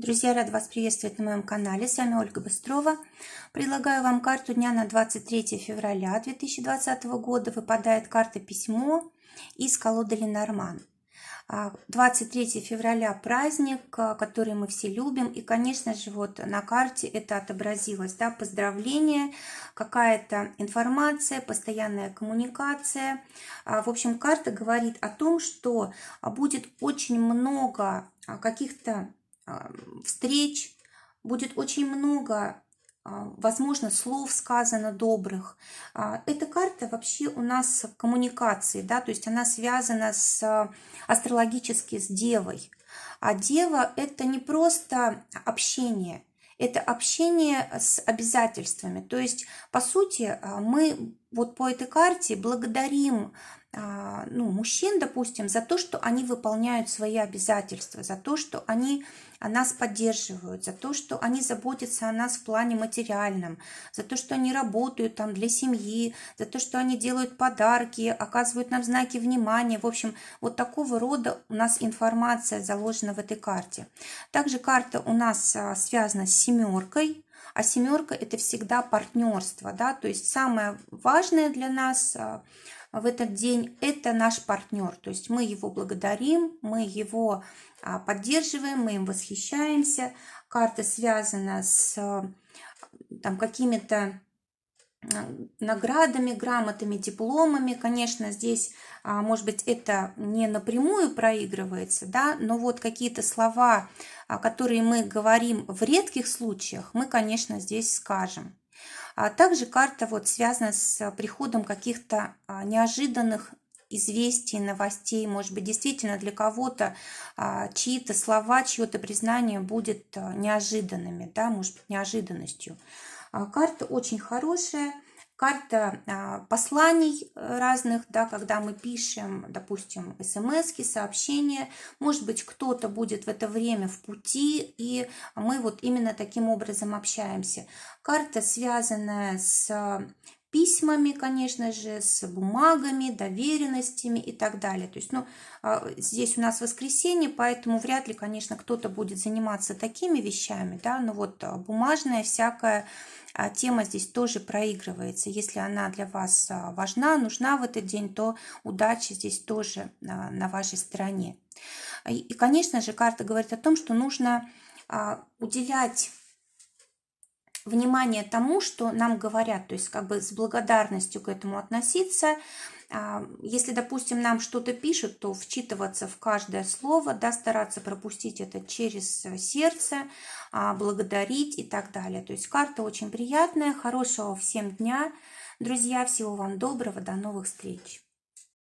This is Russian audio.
Друзья, рад вас приветствовать на моем канале. С вами Ольга Быстрова. Предлагаю вам карту дня на 23 февраля 2020 года. Выпадает карта «Письмо» из колоды Ленорман. 23 февраля праздник, который мы все любим. И, конечно же, вот на карте это отобразилось. Да, поздравления, какая-то информация, постоянная коммуникация. В общем, карта говорит о том, что будет очень много каких-то встреч, будет очень много, возможно, слов сказано добрых. Эта карта вообще у нас коммуникации, да, то есть она связана астрологически с Девой. А Дева – это не просто общение, это общение с обязательствами. То есть, по сути, мы вот по этой карте благодарим мужчин, допустим, за то, что они выполняют свои обязательства, за то, что они нас поддерживают, за то, что они заботятся о нас в плане материальном, за то, что они работают там для семьи, за то, что они делают подарки, оказывают нам знаки внимания. В общем, вот такого рода у нас информация заложена в этой карте. Также карта у нас связана с семеркой. А семерка – это всегда партнерство, да, то есть самое важное для нас в этот день – это наш партнер, то есть мы его благодарим, мы его поддерживаем, мы им восхищаемся. Карта связана с какими-то наградами, грамотами, дипломами. Конечно, здесь, может быть, это не напрямую проигрывается, да, но вот какие-то слова, которые мы говорим в редких случаях, мы, конечно, здесь скажем. Также карта вот связана с приходом каких-то неожиданных известий, новостей. Может быть, действительно для кого-то чьи-то слова, чье-то признание будет неожиданными, да, может быть, неожиданностью. Карта очень хорошая, карта посланий разных, да, когда мы пишем, допустим, смс-ки, сообщения. Может быть, кто-то будет в это время в пути, и мы вот именно таким образом общаемся. Карта, связанная с письмами, конечно же, с бумагами, доверенностями и так далее. То есть, здесь у нас воскресенье, поэтому вряд ли, конечно, кто-то будет заниматься такими вещами, да, но вот бумажная всякая тема здесь тоже проигрывается. Если она для вас важна, нужна в этот день, то удача здесь тоже на вашей стороне. И, конечно же, карта говорит о том, что нужно уделять внимание тому, что нам говорят, то есть как бы с благодарностью к этому относиться. Если, допустим, нам что-то пишут, то вчитываться в каждое слово, да, стараться пропустить это через сердце, благодарить и так далее. То есть карта очень приятная, хорошего всем дня. Друзья, всего вам доброго, до новых встреч.